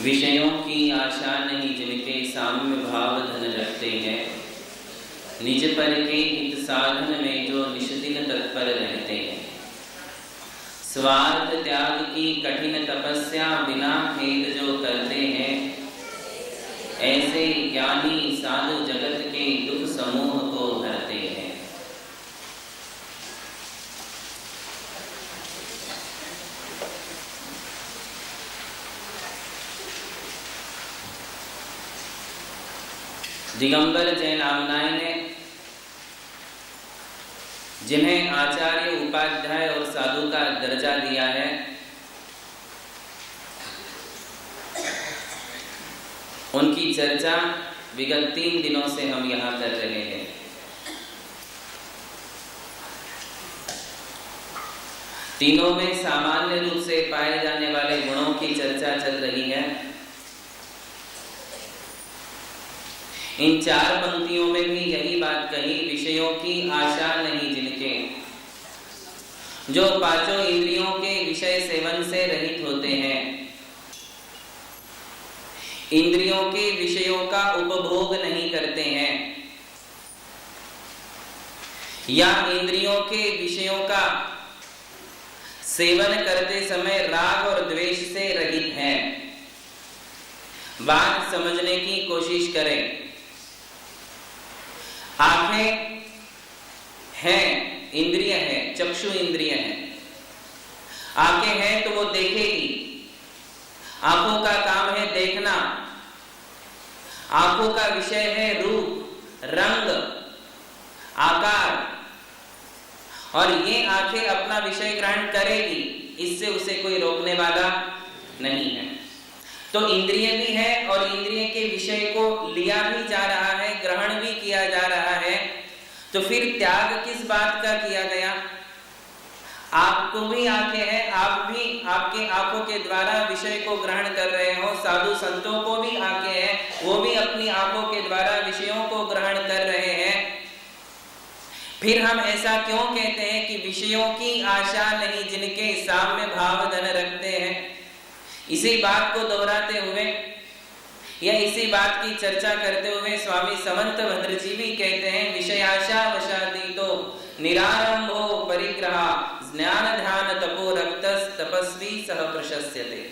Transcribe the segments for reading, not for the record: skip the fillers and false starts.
विषयों की आशा नहीं जिनके साम्य भाव धन रखते हैं, निज पर के हित साधन में जो निष्दिन तत्पर रहते हैं। स्वार्थ त्याग की कठिन तपस्या बिना खेद जो करते हैं, ऐसे ज्ञानी साधु जगत के दुख समूह को हरते हैं। दिगंबर जैन आमनाय ने जिन्हें आचार्य, उपाध्याय और साधु का दर्जा दिया है, उनकी चर्चा विगत 3 दिनों से हम यहाँ कर रहे हैं। तीनों में सामान्य रूप से पाए जाने वाले गुणों की चर्चा चल रही है। इन 4 पंक्तियों में भी यही बात कही, विषयों की आशा नहीं जिनके, जो 5 इंद्रियों के विषय सेवन से रहित होते हैं, इंद्रियों के विषयों का उपभोग नहीं करते हैं, या इंद्रियों के विषयों का सेवन करते समय राग और द्वेष से रहित हैं। बात समझने की कोशिश करें। आंखें हैं, इंद्रिय है, चक्षु इंद्रिय है। आंखें हैं तो वो देखेगी, आंखों का काम है देखना। आंखों का विषय है रूप, रंग, आकार, और ये आंखें अपना विषय ग्रहण करेगी, इससे उसे कोई रोकने वाला नहीं है। तो इंद्रिय भी है और इंद्रिय के विषय को लिया भी जा रहा है, ग्रहण भी किया जा रहा है। तो फिर त्याग किस बात का किया गया? आपको भी आंखें हैं, आप भी आपके आंखों के द्वारा विषय को ग्रहण कर रहे हो। साधु संतों को भी आंखें हैं, वो भी अपनी आंखों के द्वारा विषयों को ग्रहण कर रहे हैं। फिर हम ऐसा क्यों कहते हैं कि विषयों की आशा नहीं जिनके साम्य भाव धन रखते हैं? इसी बात को दोहराते हुए या इसी बात की चर्चा करते हुए स्वामी समंत भद्र जी भी कहते हैं, विषयाशा वशातीतो निरारंभो परिग्रह ज्ञान ध्यान तपो रक्तस् तपस्वी सह प्रशस्यते।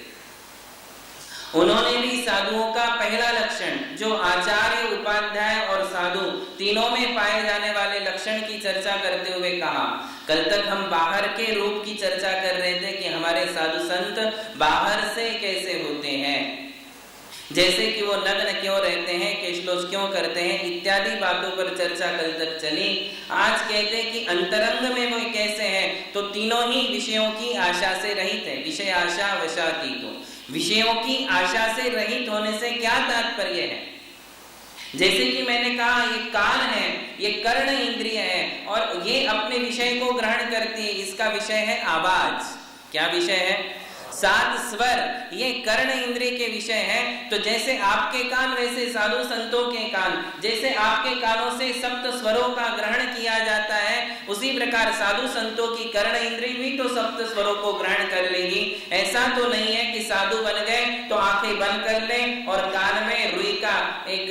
उन्होंने भी साधुओं का पहला लक्षण, जो आचार्य, उपाध्याय और साधु तीनों में पाए जाने वाले लक्षण की चर्चा करते हुए कहा। कल तक हम बाहर के रूप की चर्चा कर रहे थे कि हमारे साधु संत बाहर से कैसे होते हैं, जैसे कि वो नग्न क्यों रहते हैं, केशलोच क्यों करते हैं, इत्यादि बातों पर चर्चा कल तक चली। आज कहते हैं कि अंतरंग में वो कैसे हैं, तो तीनों ही विषयों की आशा से रहित है। विषय आशा वशातीतो, विषयों की आशा से रहित होने से क्या तात्पर्य है? जैसे कि मैंने कहा, ये कान है, ये कर्ण इंद्रिय है और ये अपने विषय को ग्रहण करती है। इसका विषय है आवाज। क्या विषय है? 7 स्वर, ये कर्ण इंद्रिय के विषय हैं। तो जैसे आपके कान वैसे साधु संतों के कान, जैसे आपके कानों से 7 स्वरों का ग्रहण किया जाता है, उसी प्रकार साधु संतों की कर्ण इंद्रिय भी तो 7 स्वरों को ग्रहण कर लेगी। ऐसा तो नहीं है कि साधु बन गए तो आंखें बंद कर लें और कान में रुई का एक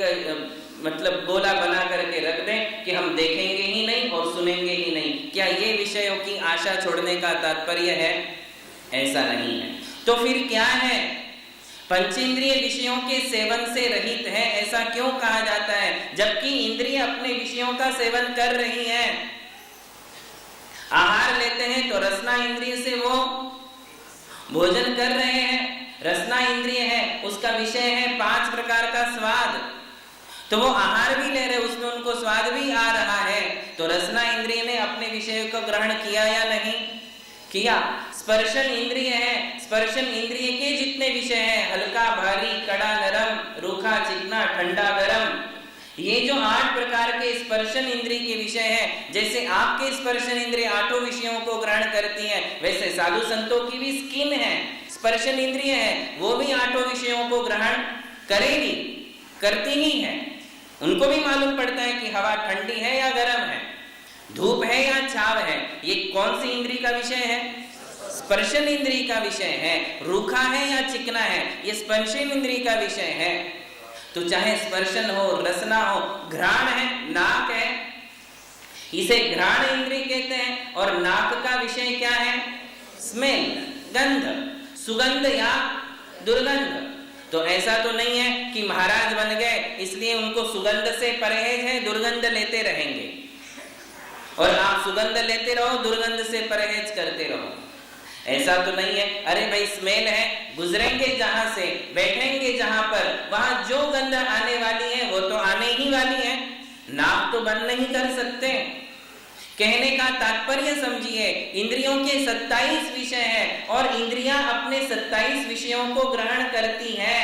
मतलब गोला बना करके रख दें कि हम देखेंगे ही नहीं और सुनेंगे ही नहीं। क्या ये विषयों की आशा छोड़ने का तात्पर्य है? ऐसा नहीं है। तो फिर क्या है? पंचेंद्रिय विषयों के सेवन से रहित है, ऐसा क्यों कहा जाता है? जबकि इंद्रिय अपने विषयों का सेवन कर रही हैं। आहार लेते हैं तो रसना इंद्रिय से वो भोजन कर रहे हैं। रसना इंद्रिय है, उसका विषय है 5 प्रकार का स्वाद, तो वो आहार भी ले रहे, उसमें उनको स्वाद भी आ रहा है। तो रसना इंद्रिय ने अपने विषय को ग्रहण किया या नहीं किया? स्पर्शन इंद्रिय है, स्पर्शन इंद्रिय के जितने विषय हैं, हल्का भारी, कड़ा नरम, रूखा चिकना, ठंडा गरम, ये जो 8 प्रकार के स्पर्शन इंद्रिय के विषय हैं, जैसे आपके स्पर्शन इंद्रिय 8 विषयों को ग्रहण करती हैं, वैसे साधु संतों की भी स्किन है, स्पर्शन इंद्रिय है, वो भी 8 विषयों को ग्रहण करेगी, करती ही है। उनको भी मालूम पड़ता है कि हवा ठंडी है या गर्म है, धूप है या छाव है। ये कौन सी इंद्रिय का विषय है? स्पर्शन इंद्रिय का विषय है, रूखा है या चिकना है, ये स्पर्शन इंद्रिय का विषय है। तो चाहे स्पर्शन हो, रसना हो, घ्राण है, नाक है, इसे घ्राण इंद्रिय कहते हैं। और नाक का विषय क्या है? स्मेल, गंध, सुगंध या दुर्गंध। तो ऐसा तो नहीं है कि महाराज बन गए इसलिए उनको सुगंध से परहेज है, दुर्गंध लेते रहेंगे, और आप सुगंध लेते रहो, दुर्गंध से परहेज करते रहो, ऐसा तो नहीं है। अरे भाई स्मेल है, गुजरेंगे जहां से, बैठेंगे जहां पर, वहां जो गंध आने वाली है वो तो आने ही वाली है, नाक तो बंद नहीं कर सकते। कहने का तात्पर्य समझिए, इंद्रियों के 27 विषय हैं और इंद्रियां अपने 27 विषयों को ग्रहण करती हैं।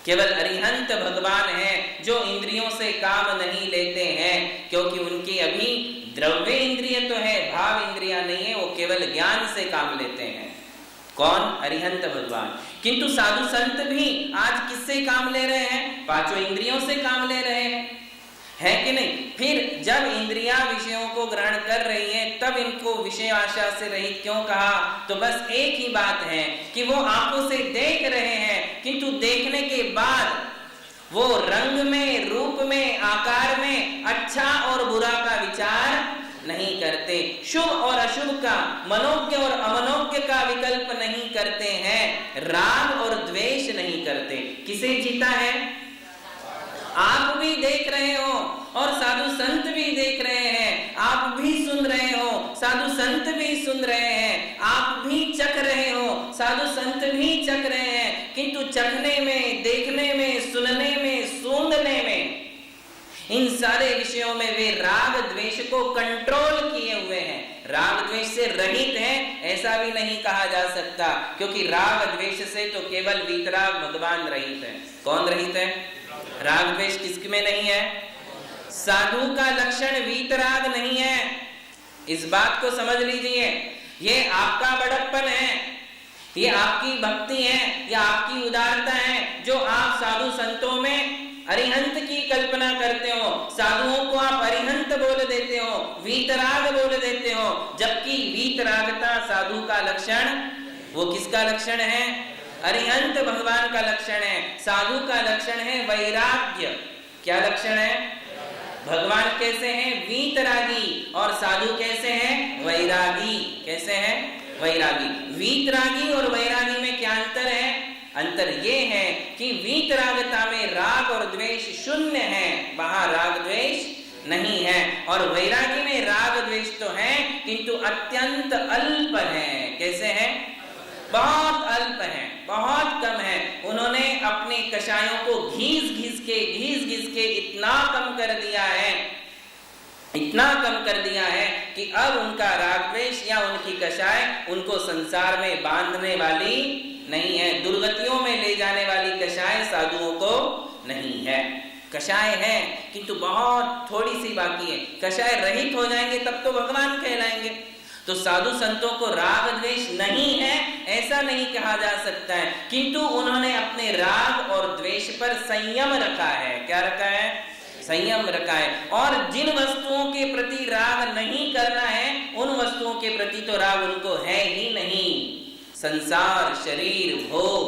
केवल अरिहंत भगवान हैं जो इंद्रियों से काम नहीं लेते हैं, क्योंकि उनकी अभी द्रव्य इंद्रिय तो है, भाव इंद्रियां नहीं है, वो केवल ज्ञान से काम लेते हैं। कौन? अरिहंत भगवान। किंतु साधु संत भी आज किससे काम ले रहे हैं? पांचों इंद्रियों से काम ले रहे हैं, है कि नहीं? फिर जब इंद्रियां विषयों को ग्रहण कर रही हैं तब इनको विषय आशा से रहित क्यों कहा? तो बस एक ही बात है कि वो आंखों से देख रहे हैं, किंतु देखने के बाद वो रंग में, रूप में, आकार में अच्छा और बुरा का विचार नहीं करते, शुभ और अशुभ का, मनोज्ञ और अमनोज्ञ का विकल्प नहीं करते हैं, राग और द्वेष नहीं करते। किसे जीता है? आप भी देख रहे हो और साधु संत भी देख रहे हैं, आप भी सुन रहे हो, साधु संत भी सुन रहे हैं, आप भी चख रहे हो, साधु संत भी चख रहे हैं, किंतु चखने में, देखने में, सुनने में, सूंघने में, इन सारे विषयों में वे राग द्वेष को कंट्रोल किए हुए हैं, राग द्वेष से रहित हैं ऐसा भी नहीं कहा जा सकता, क्योंकि राग द्वेष से तो केवल वीतराग भगवान रहित है। कौन रहित है? राग द्वेष किसमें नहीं है? साधु का लक्षण वीतराग नहीं है, इस बात को समझ लीजिए। ये आपका बड़प्पन है, ये आपकी भक्ति है, ये आपकी उदारता है जो आप साधु संतों में अरिहंत की कल्पना करते हो, साधुओं को आप अरिहंत बोल देते हो, वीतराग बोल देते हो, जबकि वीतरागता साधु का लक्षण, वो किसका लक्षण है? अरिहंत भगवान का लक्षण है। साधु का लक्षण है वैराग्य। क्या लक्षण है? भगवान कैसे हैं? वीतरागी। और साधु कैसे हैं? वैरागी। कैसे हैं? वैरागी। वीतरागी और वैरागी में क्या अंतर है? अंतर ये है कि वीतरागता में राग और द्वेष शून्य है, वहां राग द्वेष नहीं है, और वैरागी में राग द्वेष तो है किंतु अत्यंत अल्प है। कैसे है? बहुत अल्प है, बहुत कम है। उन्होंने अपने कषायों को घीस घीस के इतना कम कर दिया है, इतना कम कर दिया है कि अब उनका राग द्वेष या उनकी कषाय उनको संसार में बांधने वाली नहीं है, दुर्गतियों में ले जाने वाली कषाय साधुओं को नहीं है। कषाय है किंतु बहुत थोड़ी सी बाकी है, कषाय रहित हो जाएंगे तब तो भगवान कहलाएंगे। तो साधु संतों को राग द्वेष नहीं है ऐसा नहीं कहा जा सकता है, किंतु उन्होंने अपने राग और द्वेष पर संयम रखा है। क्या रखा है? संयम रखा है। और जिन वस्तुओं के प्रति राग नहीं करना है उन वस्तुओं के प्रति तो राग उनको है ही नहीं। संसार, शरीर, भोग,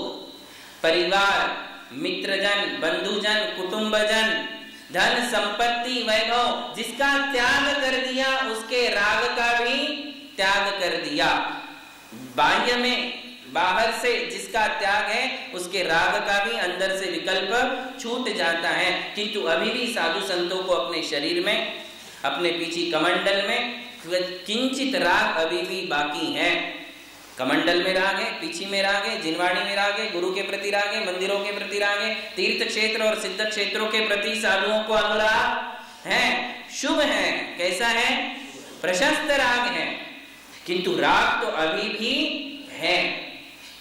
परिवार, मित्रजन, बंधुजन, कुटुंबजन, धन, संपत्ति, वैभव, जिसका त्याग कर दिया उसके राग का भी त्याग कर दिया। बाह्य में, बाहर से जिसका त्याग है उसके राग का भी अंदर से विकल्प छूट जाता है। किंतु अभी भी साधु संतों को अपने शरीर में, अपने पीछे कमंडल में किंचित राग अभी भी बाकी है। कमंडल में राग है, पीछी में राग है, जिनवाणी में राग है, गुरु के प्रति राग है, मंदिरों के प्रति राग है, तीर्थ क्षेत्र और सिद्ध क्षेत्रों के प्रति साधुओं को अनुराग है, शुभ है। कैसा है? प्रशस्त राग है, किंतु राग तो अभी भी है।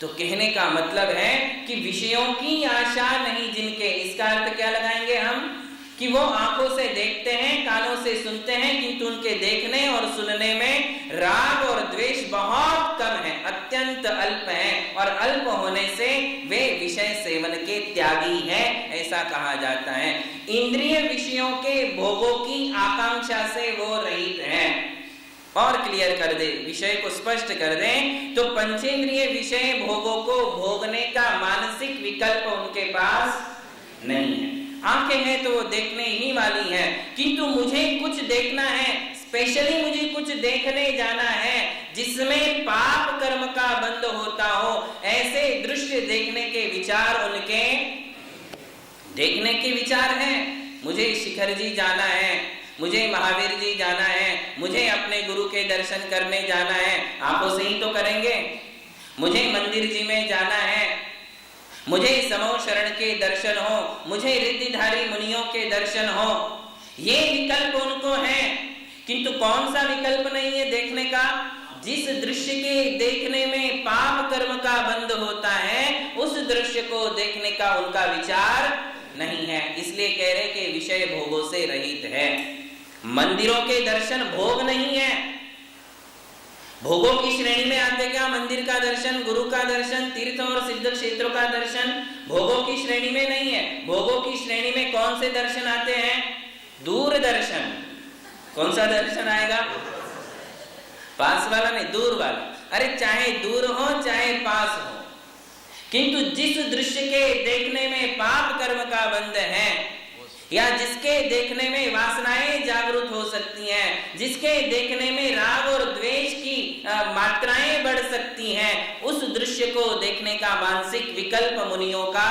तो कहने का मतलब है कि विषयों की आशा नहीं जिनके, इसका अर्थ क्या लगाएंगे हम? कि वो आंखों से देखते हैं, कानों से सुनते हैं, किंतु उनके देखने और सुनने में राग और द्वेष बहुत कम है, अत्यंत अल्प है, और अल्प होने से वे विषय सेवन के त्यागी हैं ऐसा कहा जाता है। इंद्रिय विषयों के भोगों की आकांक्षा से वो रहित हैं। और क्लियर कर दे, विषय को स्पष्ट कर दें, तो पंचेंद्रिय विषय भोगों को भोगने का मानसिक विकल्प उनके पास नहीं है। आंखें हैं तो वो देखने ही वाली हैं, किंतु मुझे कुछ देखना है, स्पेशली मुझे कुछ देखने जाना है जिसमें पाप कर्म का बंध होता हो, ऐसे दृश्य देखने के विचार उनके देखने के विचार हैं। मुझे शिखर जी जाना है, मुझे महावीर जी जाना है, मुझे अपने गुरु के दर्शन करने जाना है, आंखों से ही तो करेंगे। मुझे मंदिर जी में जाना है, मुझे समो शरण के दर्शन हो, मुझे रिद्धिधारी मुनियों के दर्शन हो, ये विकल्प उनको है। किंतु कौन सा विकल्प नहीं है देखने का? जिस दृश्य के देखने में पाप कर्म का बंध होता है, उस दृश्य को देखने का उनका विचार नहीं है। इसलिए कह रहे कि विषय भोगों से रहित है। मंदिरों के दर्शन भोग नहीं है। भोगों की श्रेणी में आते क्या? मंदिर का दर्शन, गुरु का दर्शन, तीर्थ और सिद्ध क्षेत्रों का दर्शन भोगों की श्रेणी में नहीं है। भोगों की श्रेणी में कौन से दर्शन आते हैं? दूरदर्शन। कौन सा दर्शन आएगा? पास वाला नहीं, दूर वाला। अरे चाहे दूर हो चाहे पास हो, किंतु जिस दृश्य के देखने में पाप कर्म का बंध है, या जिसके देखने में वासनाएं जागृत हो सकती हैं, जिसके देखने में राग और द्वेष की मात्राएं बढ़ सकती हैं, उस दृश्य को देखने का मानसिक विकल्प मुनियों का,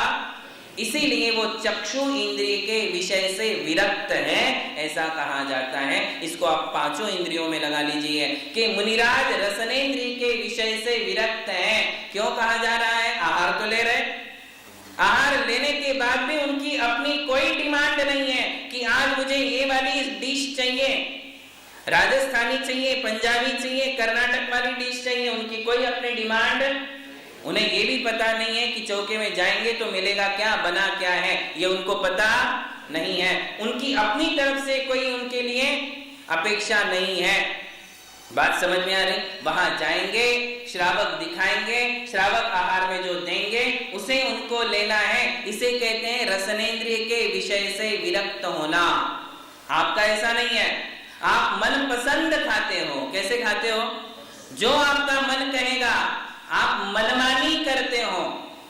इसीलिए वो चक्षु इंद्रिय के विषय से विरक्त है, ऐसा कहा जाता है। इसको आप पांचों इंद्रियों में लगा लीजिए कि मुनिराज रसनेन्द्रिय के विषय से विरक्त हैं। क्यों कहा जा रहा है? आहार तो ले रहे, आहार लेने के बाद भी उनकी अपनी कोई डिमांड नहीं है कि आज मुझे ये वाली डिश चाहिए, राजस्थानी चाहिए, पंजाबी चाहिए, कर्नाटक वाली डिश चाहिए। उनकी कोई अपनी डिमांड, उन्हें ये भी पता नहीं है कि चौके में जाएंगे तो मिलेगा क्या, बना क्या है, ये उनको पता नहीं है। उनकी अपनी तरफ से कोई उनके लिए अपेक्षा नहीं है। बात समझ में आ रही? वहां जाएंगे, श्रावक दिखाएंगे, श्रावक आहार में जो देंगे उसे उनको लेना है। इसे कहते हैं रसनेन्द्रिय के विषय से विरक्त होना। आपका ऐसा नहीं है, आप मन पसंद खाते हो। कैसे खाते हो? जो आपका मन कहेगा आप मनमानी करते हो।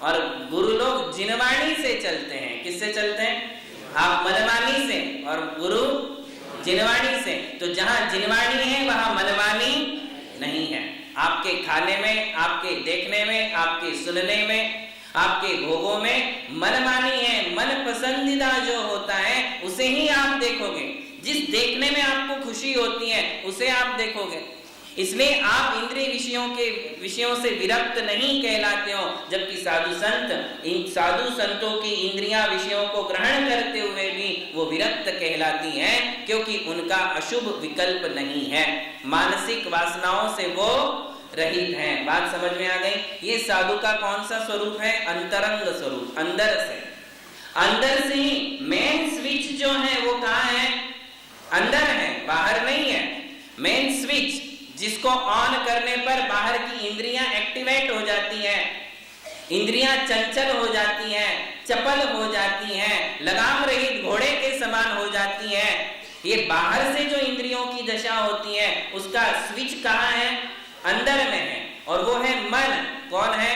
और गुरु लोग जिनवाणी से चलते हैं। किससे चलते हैं? आप मनमानी से, और गुरु जिनवाणी से। तो जहां जिनवाणी है वहां मनमानी नहीं है। आपके खाने में, आपके देखने में, आपके सुनने में, आपके भोगों में मनमानी है। मन पसंदीदा जो होता है उसे ही आप देखोगे। जिस देखने में आपको खुशी होती है उसे आप देखोगे। इसलिए आप इंद्रिय विषयों से विरक्त नहीं कहलाते हो, जबकि साधु संतों की इंद्रियां विषयों को ग्रहण करते हुए भी वो विरक्त कहलाती हैं, क्योंकि उनका अशुभ विकल्प नहीं है। मानसिक वासनाओं से वो रहित हैं। बात समझ में आ गई? ये साधु का कौन सा स्वरूप है? अंतरंग स्वरूप, अंदर से। अंदर से ही मेन स्विच जो है वो कहाँ है? अंदर है, बाहर नहीं है। मेन स्विच जिसको ऑन करने पर बाहर की इंद्रियां एक्टिवेट हो जाती हैं, इंद्रियां चंचल हो जाती हैं, चपल हो जाती हैं, लगाम रहित घोड़े के समान हो जाती हैं। ये बाहर से जो इंद्रियों की दशा होती है उसका स्विच कहाँ है? अंदर में है, और वो है मन। कौन है?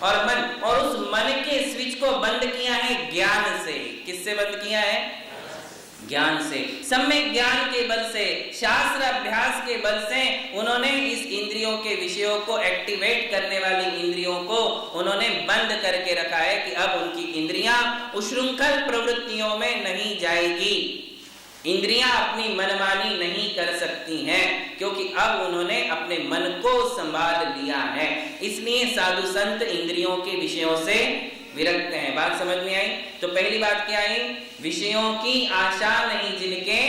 और मन। और उस मन के स्विच को बंद किया है ज्ञान से। किससे बंद किया है? ज्ञान से। सम्यक ज्ञान के बल से, शास्त्र अभ्यास के बल से उन्होंने इस इंद्रियों के विषयों को एक्टिवेट करने वाली इंद्रियों को उन्होंने बंद करके रखा है कि अब उनकी इंद्रियां उच्छृंखल प्रवृत्तियों में नहीं जाएगी। इंद्रियां अपनी मनमानी नहीं कर सकती हैं, क्योंकि अब उन्होंने अपने मन को संभाल लिया है। इसलिए साधु संत इंद्रियों के विषयों से विरक्त हैं। बात समझ में आई? तो पहली बात क्या आई? विषयों की आशा नहीं जिनके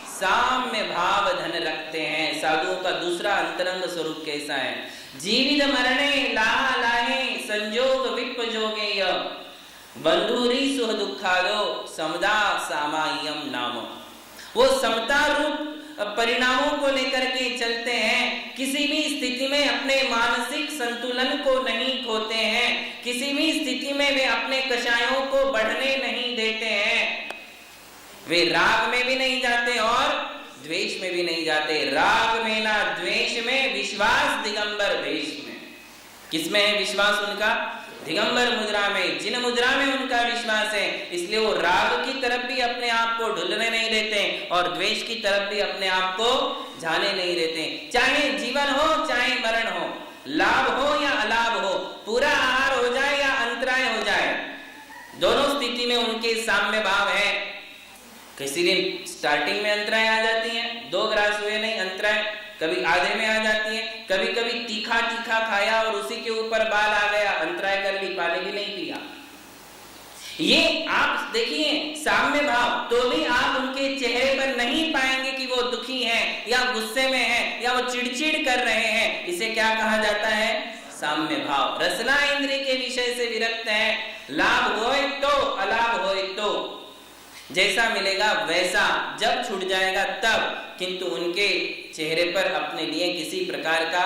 साम्य भाव धन रखते हैं। साधुओं का दूसरा अंतरंग स्वरूप कैसा है? जीवित मरणे लाह लाहे संजोग विप जोगेय बंधुरी सुख दुखादो समदा सामायम नाम। वो समता रूप परिणामों को लेकर के चलते हैं। किसी भी स्थिति में अपने मानसिक संतुलन को नहीं खोते हैं। किसी भी स्थिति में वे अपने कषायों को बढ़ने नहीं देते हैं। वे राग में भी नहीं जाते और द्वेष में भी नहीं जाते। राग में ना द्वेष में, विश्वास दिगंबर भेष में। किसमें है विश्वास उनका? दिगंबर मुद्रा में, जिन मुद्रा में उनका विश्वास है, इसलिए वो राग की तरफ भी अपने आप को ढुलने नहीं देते और द्वेष की तरफ भी अपने आप को जाने नहीं देते। चाहे जीवन हो चाहे मरण हो, लाभ हो या अलाभ हो, पूरा आहार हो जाए या अंतराय हो जाए, दोनों स्थिति में उनके साम्य भाव है। किसी दिन स्टार्टिंग में अंतराय आ जाती है, 2 ग्रास हुए नहीं अंतराय, कभी आधे में आ जाती है, कभी कभी तीखा तीखा खाया और उसी के ऊपर बाल आ गया, अंतराय कर ली, पानी भी नहीं पिया। ये आप देखिए साम्य भाव, तो भी आप उनके चेहरे पर नहीं पाएंगे कि वो दुखी हैं या गुस्से में हैं या वो चिड़चिड़ कर रहे हैं। इसे क्या कहा जाता है? साम्य भाव। रसना इंद्रिय के विषय से विरक्त है, लाभ होए तो अलाभ होए तो, जैसा मिलेगा वैसा, जब छूट जाएगा तब, किंतु उनके चेहरे पर अपने लिए किसी प्रकार का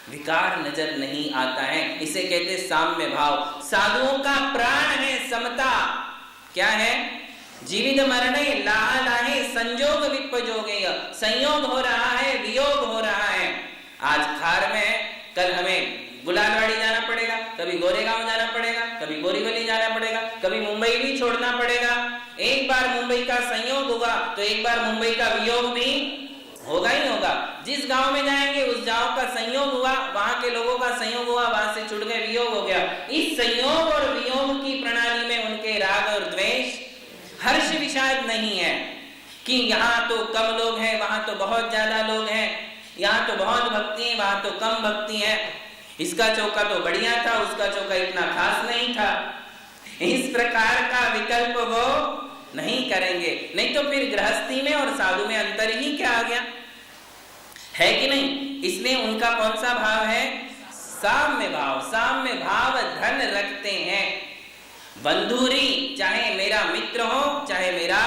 विकार नजर नहीं आता है। इसे कहते साम्य भाव। साधुओं का प्राण है समता। क्या है? जीवित मरणे लाह लाहे संजोग विपजोगे, संयोग हो रहा है, वियोग हो रहा है। आज खार में, कल हमें गुलालवाड़ी जाना पड़ेगा, कभी गोरेगांव जाना पड़ेगा, कभी बोरीवली जाना पड़ेगा, कभी मुंबई भी छोड़ना पड़ेगा। एक बार मुंबई का संयोग होगा तो एक बार मुंबई का वियोग भी होगा ही होगा। जिस गांव में जाएंगे उस गांव का संयोग हुआ, वहां के लोगों का संयोग हुआ, वहां से छूट गए, वियोग हो गया। इस संयोग और वियोग की प्रणाली में उनके राग और द्वेष, हर्ष विषाद नहीं है कि यहाँ तो कम लोग हैं, वहां तो बहुत ज्यादा लोग हैं, यहाँ तो बहुत भक्ति है, वहां तो कम भक्ति है, इसका चौका तो बढ़िया था, उसका चौका इतना खास नहीं था। इस प्रकार का विकल्प वो नहीं करेंगे। नहीं तो फिर गृहस्थी में और साधु में अंतर ही क्या आ गया, है कि नहीं? इसलिए उनका कौन सा भाव है? साम्य भाव। साम्य भाव धन रखते हैं। बंधुरी, चाहे मेरा मित्र हो चाहे मेरा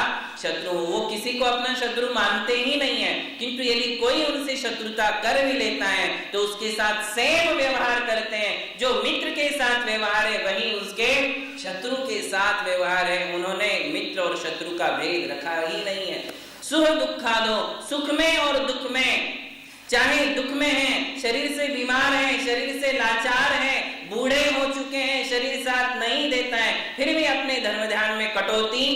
शत्रु हो, वो किसी को अपना शत्रु मानते ही नहीं है, किंतु यदि कोई उनसे शत्रुता कर भी लेता है तो उसके साथ सेम व्यवहार करते हैं। जो मित्र के साथ व्यवहार है वही उसके शत्रु के साथ व्यवहार है। उन्होंने मित्र और शत्रु का भेद रखा ही नहीं है। सुख दुखादो, सुख में और दुख में, चाहे दुख में है, शरीर से बीमार है, शरीर से लाचार है, बूढ़े हो चुके हैं, शरीर साथ नहीं देता है, फिर भी अपने धर्म ध्यान में कटौती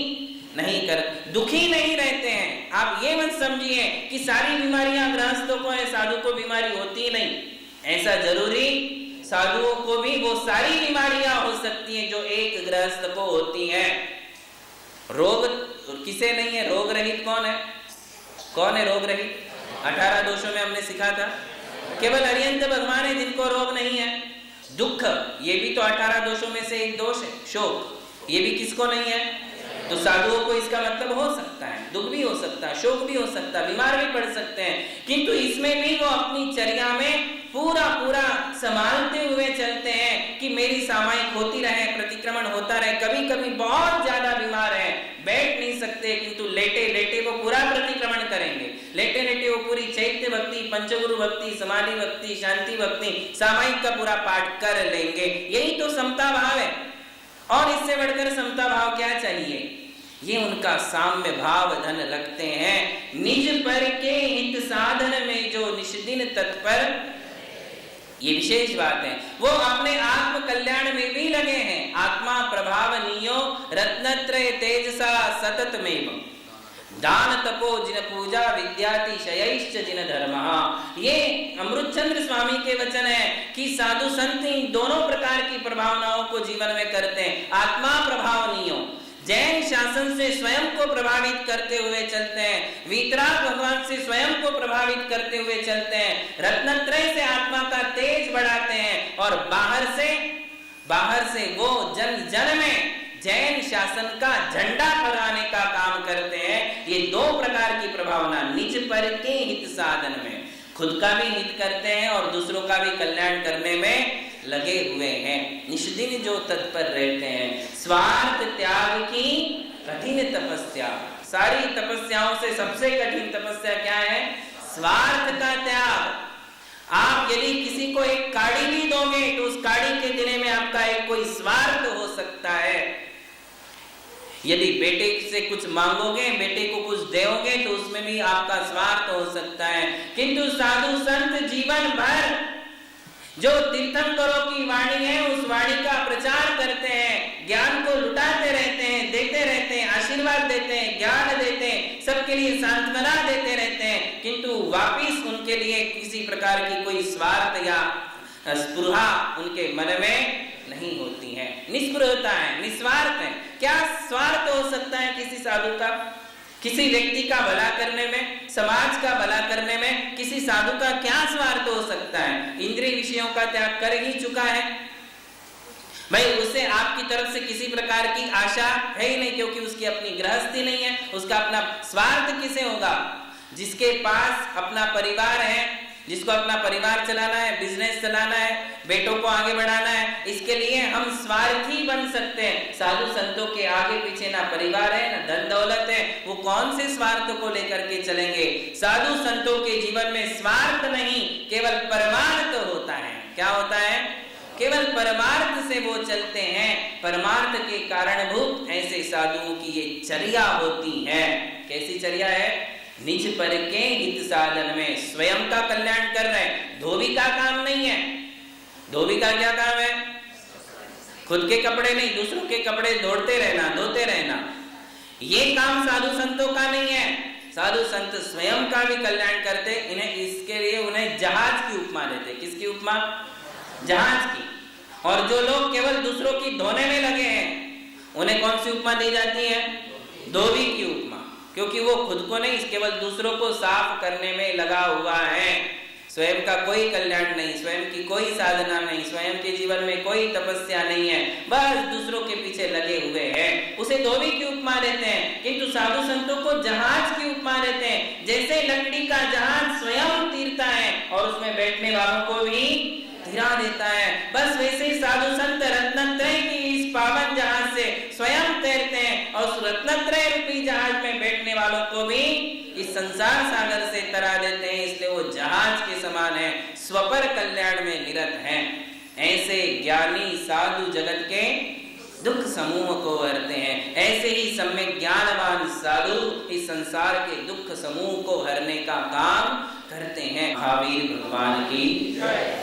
नहीं कर, दुखी नहीं रहते हैं। आप ये मत समझिए कि सारी बीमारियां गृहस्थों को है, साधु को बीमारी होती नहीं, ऐसा जरूरी, साधुओं को भी वो सारी बीमारियां हो सकती हैं जो एक गृहस्थ को होती हैं। रोग किसे नहीं है? रोग रहित कौन है? कौन है रोग रहित? 18 दोषों में हमने सीखा था, केवल अरिहंत भगवान है जिनको रोग नहीं है। दुख, ये भी तो 18 दोषों में से एक दोष है। शोक, ये भी किसको नहीं है? तो साधुओं को इसका मतलब हो सकता है, दुख भी हो सकता है, शोक भी हो सकता है, बीमार भी पड़ सकते हैं, किंतु इसमें भी वो अपनी चर्या में पूरा पूरा संभालते हुए चलते हैं कि मेरी सामायिक होती रहे, प्रतिक्रमण होता रहे। कभी कभी बहुत ज्यादा बीमार है, बैठ नहीं सकते, किंतु लेटे लेटे वो पूरा प्रतिक्रमण करेंगे, लेटे लेटे वो पूरी चैत्य भक्ति, पंचगुरु भक्ति, समाधि भक्ति, शांति भक्ति, सामायिक का पूरा पाठ कर लेंगे। यही तो समता भाव है, और इससे बढ़कर समता भाव क्या चाहिए? ये उनका साम्य भाव धन रखते हैं। निज पर के हित साधन में जो निष्दिन तत्पर, ये विशेष बात है, वो अपने आत्म कल्याण में भी लगे हैं। आत्मा प्रभावनीयो रत्नत्रय तेजसा सततमेव, दान तपो जिन पूजा विद्यातिशयैश्च जिन धर्मः। ये अमृतचंद्र स्वामी के वचन है कि साधु संत इन दोनों प्रकार की प्रभावनाओं को जीवन में करते हैं। आत्मा प्रभावनीयो, जैन शासन से स्वयं को प्रभावित करते हुए चलते हैं, वीतराग भगवान से स्वयं को प्रभावित करते हुए चलते हैं, रत्नत्रय से आत्मा का तेज बढ़ाते हैं, और बाहर से वो जन जन में जैन शासन का झंडा फहराने का काम करते हैं। ये दो प्रकार की प्रभावना निज पर के हित साधन में, खुद का भी हित करते हैं और दूसरों का भी कल्याण करने में लगे हुए हैं। निष्दिन जो तत्पर रहते हैं। स्वार्थ त्याग की कठिन तपस्या, सारी तपस्याओं से सबसे कठिन तपस्या क्या है? स्वार्थ का त्याग। आप यदि किसी को एक काड़ी भी दोगे तो उस काड़ी के देने में आपका एक कोई स्वार्थ हो सकता है। यदि बेटे से कुछ मांगोगे, बेटे को कुछ दोगे तो उसमें उसमें भी आपका स्वार्थ हो सकता है। किंतु साधु संत जीवन भर जो तीर्थंकरों की वाणी है उस वाणी का प्रचार करते हैं, ज्ञान को लुटाते रहते हैं, देते रहते हैं, आशीर्वाद देते हैं, ज्ञान देते हैं, सबके लिए सांत्वना देते रहते हैं, किंतु वापिस उनके लिए किसी प्रकार की कोई स्वार्थ या स्पृहा उनके मन में नहीं होती है। निस्पृहता है, निस्वार्थ है। क्या स्वार्थ हो सकता है किसी साधु का? किसी व्यक्ति का भला करने में, समाज का भला करने में किसी साधु का क्या स्वार्थ हो सकता है? इंद्रिय विषयों का त्याग कर ही चुका है भाई, उसे आपकी तरफ से किसी प्रकार की आशा है ही नहीं, क्योंकि उसकी अपनी गृहस्थी नहीं है। उसका अपना स्वार्थ किसे होगा? जिसके पास अपना परिवार है, जिसको अपना परिवार चलाना है, बिजनेस चलाना है, बेटों को आगे बढ़ाना है, इसके लिए हम स्वार्थी बन सकते हैं। साधु संतों के आगे पीछे ना परिवार है ना धन दौलत है, वो कौन से स्वार्थ को लेकर के चलेंगे? साधु संतों के जीवन में स्वार्थ नहीं, केवल परमार्थ होता है। क्या होता है? केवल परमार्थ से वो चलते हैं। परमार्थ के कारणभूत ऐसे साधुओं की ये चर्या होती है। कैसी चर्या है? निज पर के हित साधन में स्वयं का कल्याण कर रहे हैं। धोबी का काम नहीं है। धोबी का क्या काम है? खुद के कपड़े नहीं, दूसरों के कपड़े धोते रहना, धोते रहना। ये काम साधु संतों का नहीं है। साधु संत स्वयं का भी कल्याण करते। इन्हें इसके लिए उन्हें जहाज की उपमा देते। किसकी उपमा? जहाज की। और जो लोग केवल दूसरों की धोने में लगे हैं उन्हें कौन सी उपमा दी जाती है? धोबी की उपमा, क्योंकि वो खुद को नहीं, केवल दूसरों को साफ करने में लगा हुआ है। स्वयं का कोई कल्याण नहीं, स्वयं की कोई साधना नहीं, स्वयं के जीवन में कोई तपस्या नहीं है, बस दूसरों के पीछे लगे हुए हैं। उसे धोबी की उपमा देते हैं। किंतु साधु संतों को जहाज की उपमा देते हैं। जैसे लकड़ी का जहाज स्वयं तीरता है और उसमें बैठने वालों को भी धिरा देता है, बस वैसे ही साधु संत रत्नत्रय की इस पावन जहाज से स्वयं तैरते हैं और उस रत्नत्रय रूपी जहाज में बैठने वालों को भी इस संसार सागर से तरा देते हैं। इसलिए वो जहाज के समान है, स्वपर कल्याण में निरत हैं। ऐसे ज्ञानी साधु जगत के दुख समूह को हरते हैं। ऐसे ही सम्यक ज्ञानवान साधु इस संसार के दुख समूह को हरने का काम करते हैं। महावीर भगवान की जय।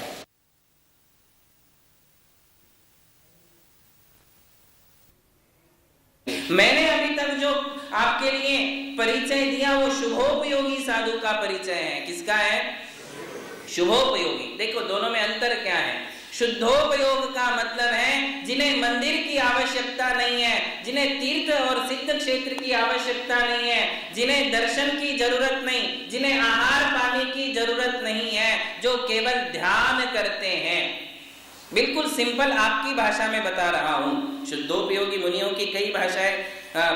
मैंने अभी तक जो आपके लिए परिचय दिया वो शुभोपयोगी साधु का परिचय है। किसका है? शुभोपयोगी। देखो दोनों में अंतर क्या है? शुद्धोपयोग का मतलब है जिन्हें मंदिर की आवश्यकता नहीं है, जिन्हें तीर्थ और सिद्ध क्षेत्र की आवश्यकता नहीं है, जिन्हें दर्शन की जरूरत नहीं, जिन्हें आहार पानी की जरूरत नहीं है, जो केवल ध्यान करते हैं। बिल्कुल सिंपल आपकी भाषा में बता रहा हूं। शुद्धोपयोगी मुनियों की कई भाषाएं,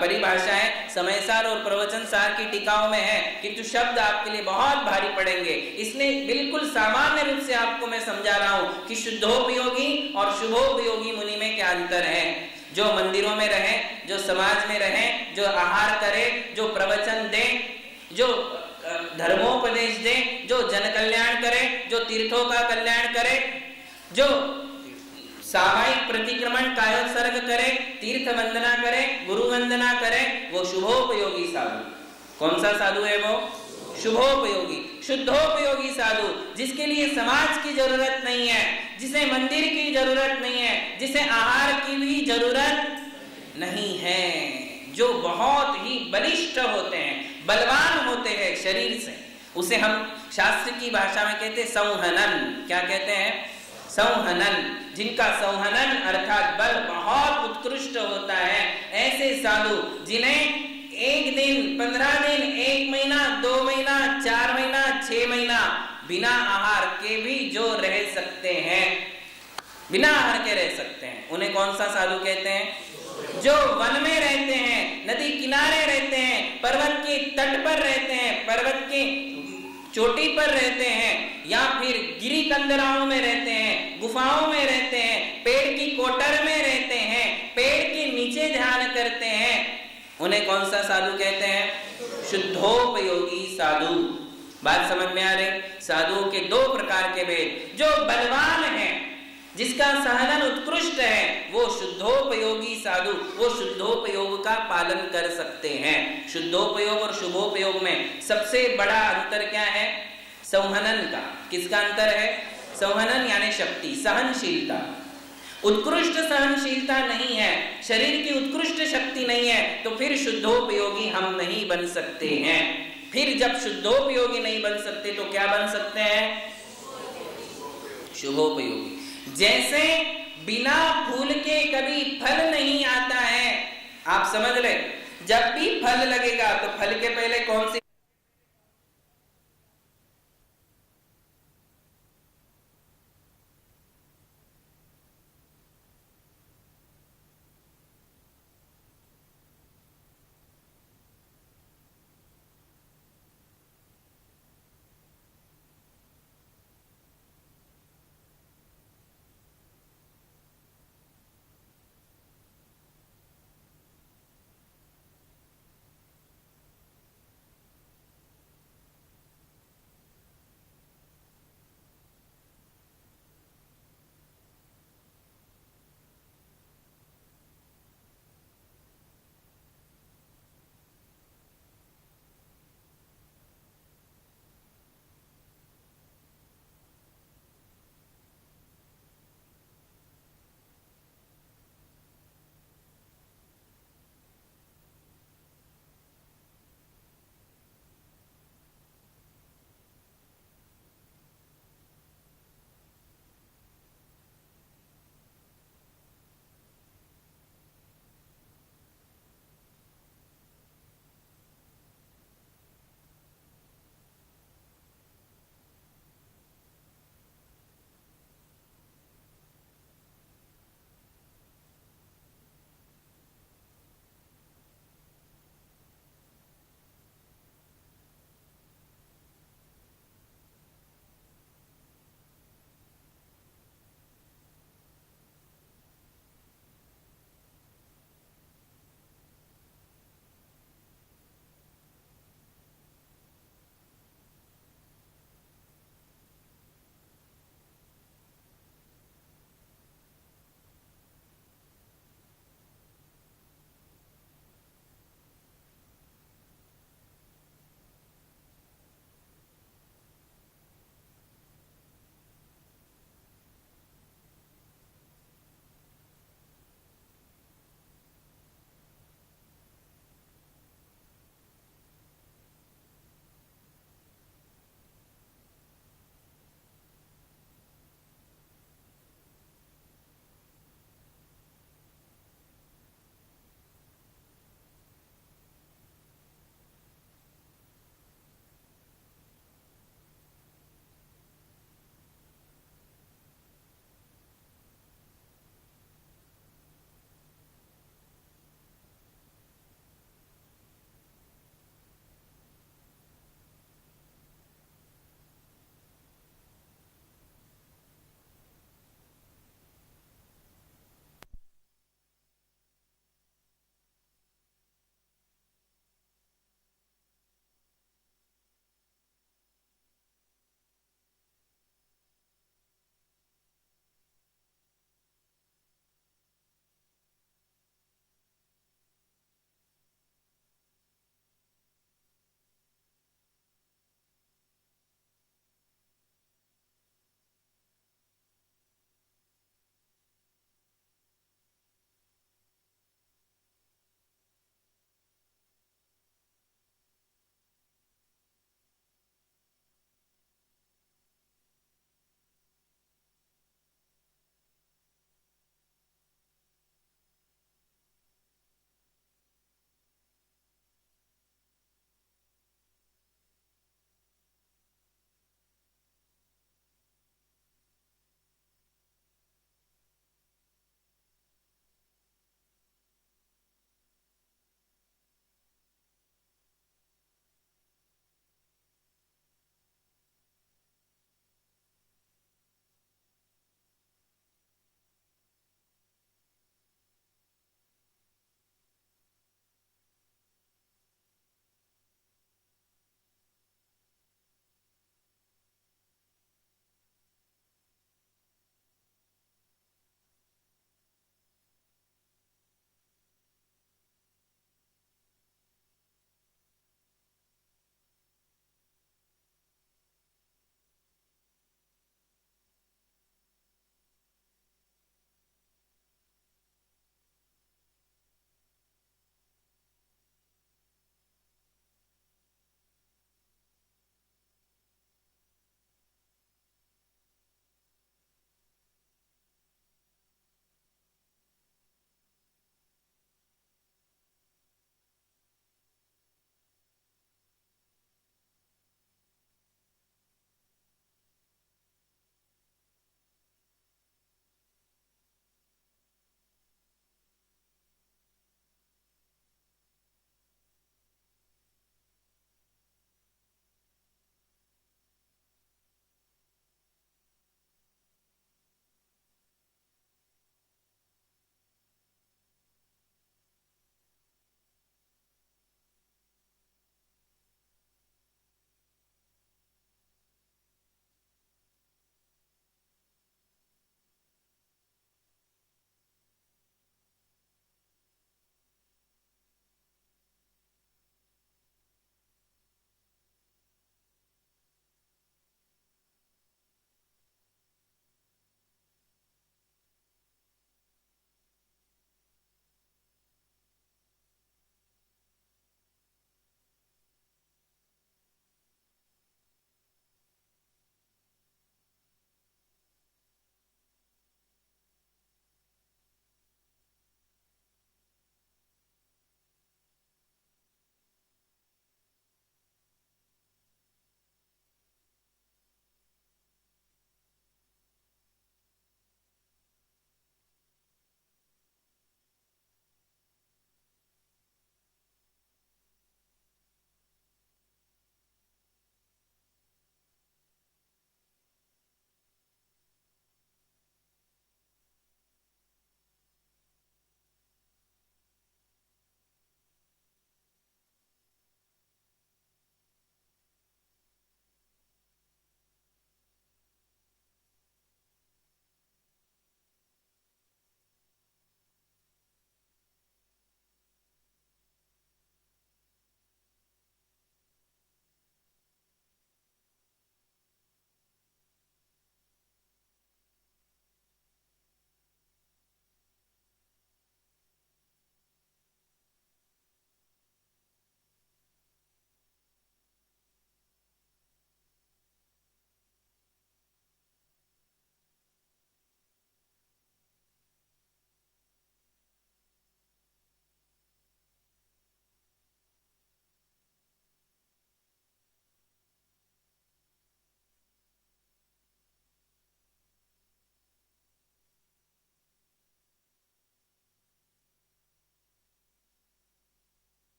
परिभाषाएं समय सार और प्रवचन सार की टीकाओं में है, किंतु शब्द आपके लिए बहुत भारी पड़ेंगे। इसलिए बिल्कुल सामान्य रूप से आपको मैं समझा रहा हूं कि शुद्धोपयोगी और शुभोपयोगी मुनि में क्या अंतर है। जो मंदिरों में रहे, जो समाज में रहे, जो आहार करे, जो प्रवचन दे, जो धर्मोपदेश दे, जो जन कल्याण करे, जो तीर्थों का कल्याण करे, जो सामायिक प्रतिक्रमण कायोत्सर्ग करे, तीर्थ वंदना करे, गुरु वंदना करे, वो शुभोपयोगी साधु। कौन सा साधु है वो? शुभोपयोगी। शुद्धोपयोगी साधु जिसके लिए समाज की जरूरत नहीं है, जिसे मंदिर की जरूरत नहीं है, जिसे आहार की भी जरूरत नहीं है, जो बहुत ही बलिष्ठ होते हैं, बलवान होते हैं शरीर से, उसे हम शास्त्र की भाषा में कहते हैं संहनन। क्या कहते हैं? संहनन। जिनका संहनन अर्थात बल बहुत उत्कृष्ट होता है, ऐसे साधु जिन्हें 1 दिन, 15 दिन, 1 महीना, 2 महीना, 4 महीना, 6 महीना बिना आहार के भी जो रह सकते हैं, बिना आहार के रह सकते हैं, उन्हें कौन सा साधु कहते हैं? जो वन में रहते हैं, नदी किनारे रहते हैं, पर्वत के तट पर रहते हैं, पर्वत के चोटी पर रहते हैं, या फिर गिरी कंदराओं में रहते हैं, गुफाओं में रहते हैं, पेड़ की कोटर में रहते हैं, पेड़ के नीचे ध्यान करते हैं, उन्हें कौन सा साधु कहते हैं? शुद्धोपयोगी साधु। बात समझ में आ रही? साधुओं के 2 प्रकार के भेद। जो बलवान हैं, जिसका सहनन उत्कृष्ट है, वो शुद्धोपयोगी साधु, वो शुद्धोपयोग का पालन कर सकते हैं। शुद्धोपयोग और शुभोपयोग में सबसे बड़ा अंतर क्या है? संहनन का। किसका अंतर है? संहनन यानी शक्ति, सहनशीलता। उत्कृष्ट सहनशीलता नहीं है, शरीर की उत्कृष्ट शक्ति नहीं है, तो फिर शुद्धोपयोगी हम नहीं बन सकते हैं। फिर जब शुद्धोपयोगी नहीं बन सकते तो क्या बन सकते हैं? शुभोपयोगी। जैसे बिना फूल के कभी फल नहीं आता है, आप समझ ले, जब भी फल लगेगा तो फल के पहले कौन सी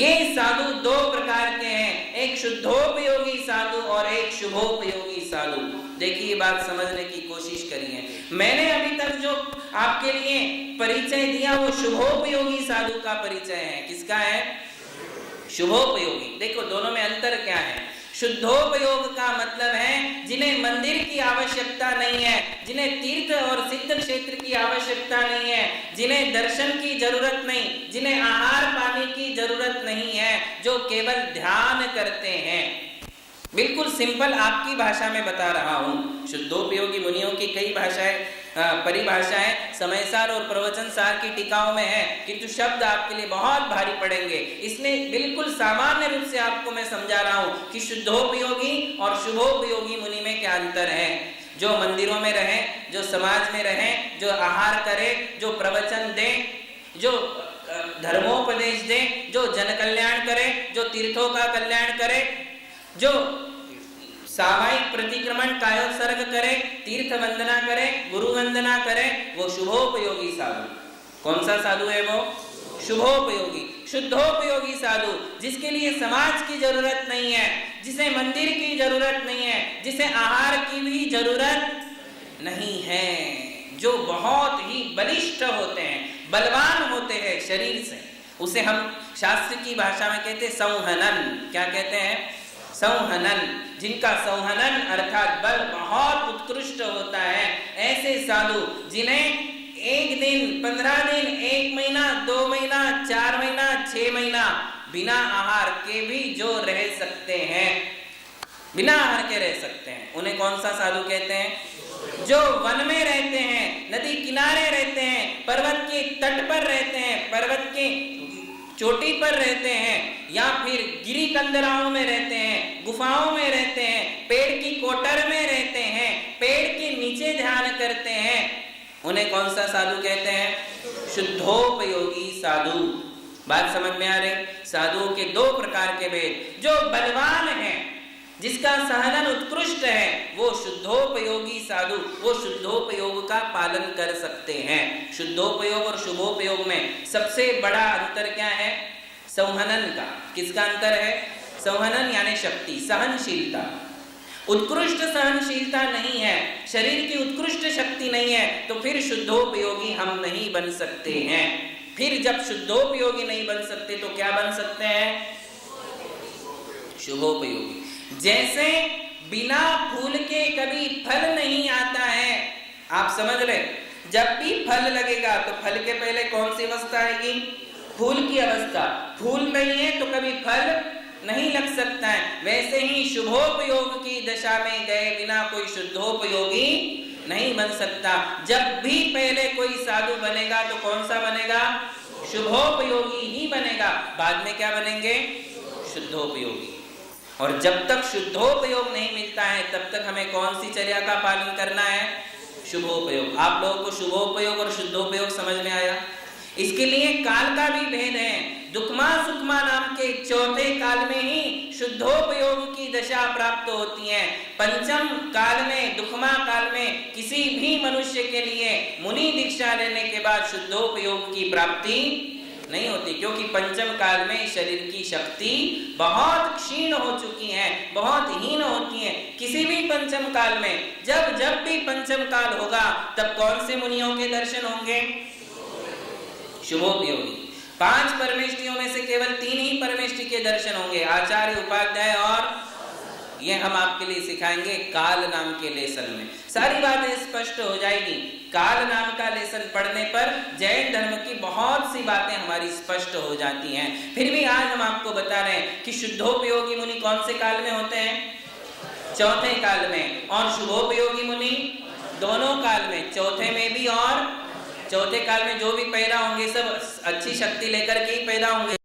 ये साधु दो प्रकार के हैं, एक शुद्धोपयोगी साधु और एक शुभोपयोगी साधु। देखिए बात समझने की कोशिश करिए। मैंने अभी तक जो आपके लिए परिचय दिया वो शुभोपयोगी साधु का परिचय है। किसका है? शुभोपयोगी। देखो दोनों में अंतर क्या है। शुद्धोपयोग का मतलब है जिन्हें मंदिर की आवश्यकता नहीं है, जिन्हें तीर्थ और सिद्ध क्षेत्र की आवश्यकता नहीं है, जिन्हें दर्शन की जरूरत नहीं, जिन्हें आहार पानी की जरूरत नहीं है, जो केवल ध्यान करते हैं। बिल्कुल सिंपल आपकी भाषा में बता रहा हूं। शुद्धोपयोगी मुनियों की कई भाषाएं परिभाषाएं समय सार और प्रवचन सार की टीकाओं में है, किंतु शब्द आपके लिए बहुत भारी पड़ेंगे, इसलिए बिल्कुल सामान्य रूप से आपको मैं समझा रहा हूं कि शुद्धोपयोगी और शुभोपयोगी मुनि में क्या अंतर है। जो मंदिरों में रहे, जो समाज में रहे, जो आहार करे, जो प्रवचन दे, जो धर्मोपदेश दे, जो जन कल्याण करे, जो तीर्थों का कल्याण करे, जो सामायिक प्रतिक्रमण कायोत्सर्ग करे, तीर्थ वंदना करे, गुरु वंदना करे, वो शुभोपयोगी साधु। कौन सा साधु है वो? शुभोपयोगी। शुद्धोपयोगी साधु जिसके लिए समाज की जरूरत नहीं है, जिसे मंदिर की जरूरत नहीं है, जिसे आहार की भी जरूरत नहीं है, जो बहुत ही बलिष्ठ होते हैं, बलवान होते हैं शरीर से, उसे हम शास्त्र की भाषा में कहते हैं संहनन। क्या कहते हैं? संहनन। जिनका संहनन अर्थात बल बहुत उत्कृष्ट होता है, ऐसे साधु जिन्हें 1 दिन, 15 दिन, 1 महीना, 2 महीना, 4 महीना, 6 महीना बिना आहार के भी जो रह सकते हैं, बिना आहार के रह सकते हैं, उन्हें कौन सा साधु कहते हैं? जो वन में रहते हैं, नदी किनारे रहते हैं, पर्वत के तट पर रहते हैं, पर्वत के चोटी पर रहते हैं, या फिर गिरी कंदराओं में रहते हैं, गुफाओं में रहते हैं, पेड़ की कोटर में रहते हैं, पेड़ के नीचे ध्यान करते हैं, उन्हें कौन सा साधु कहते हैं? शुद्धोपयोगी साधु। बात समझ में आ रही? साधुओं के 2 प्रकार के भेद। जो बलवान है, जिसका सहनन उत्कृष्ट है, वो शुद्धोपयोगी साधु, वो शुद्धोपयोग का पालन कर सकते हैं। शुद्धोपयोग और शुभोपयोग में सबसे बड़ा अंतर क्या है? संहनन का। किसका अंतर है? संहनन यानी शक्ति, सहनशीलता। उत्कृष्ट सहनशीलता नहीं है, शरीर की उत्कृष्ट शक्ति नहीं है, तो फिर शुद्धोपयोगी हम नहीं बन सकते हैं। फिर जब शुद्धोपयोगी नहीं बन सकते तो क्या बन सकते हैं? शुभोपयोगी। जैसे बिना फूल के कभी फल नहीं आता है, आप समझ रहे? जब भी फल लगेगा तो फल के पहले कौन सी अवस्था आएगी? फूल की अवस्था। फूल नहीं है तो कभी फल नहीं लग सकता है। वैसे ही शुभोपयोग की दशा में गए बिना कोई शुद्धोपयोगी नहीं बन सकता। जब भी पहले कोई साधु बनेगा तो कौन सा बनेगा? शुभोपयोगी ही बनेगा। बाद में क्या बनेंगे? शुद्धोपयोगी। और जब तक शुद्धोपयोग नहीं मिलता है तब तक हमें कौन सी चर्या का पालन करना है? शुभोपयोग। आप लोगों को शुभोपयोग और शुद्धोपयोग समझ में आया? इसके लिए काल का भी भेद है। दुखमा सुखमा नाम के 4थे काल में ही शुद्धोपयोग की दशा प्राप्त होती है। पंचम काल में, दुखमा काल में किसी भी मनुष्य के लिए मुनि दीक्षा लेने के बाद शुद्धोपयोग की प्राप्ति नहीं होती, क्योंकि पंचम काल में शरीर की शक्ति बहुत क्षीण हो चुकी है, बहुत हीन होती है। किसी भी पंचम काल में जब भी पंचम काल होगा तब कौन से मुनियों के दर्शन होंगे? शुभोपयोगी। 5 परमेष्टियों में से केवल 3 ही परमेष्टि के दर्शन होंगे, आचार्य, उपाध्याय और ये हम आपके लिए सिखाएंगे काल नाम के लेसन में। सारी बातें स्पष्ट हो जाएगी। काल नाम का लेसन पढ़ने पर जैन धर्म की बहुत सी बातें हमारी स्पष्ट हो जाती हैं। फिर भी आज हम आपको बता रहे हैं कि शुद्धोपयोगी मुनि कौन से काल में होते हैं? 4थे काल में। और शुभोपयोगी मुनि दोनों काल में, 4थे में भी और 4थे काल में। जो भी पैदा होंगे सब अच्छी शक्ति लेकर के ही पैदा होंगे।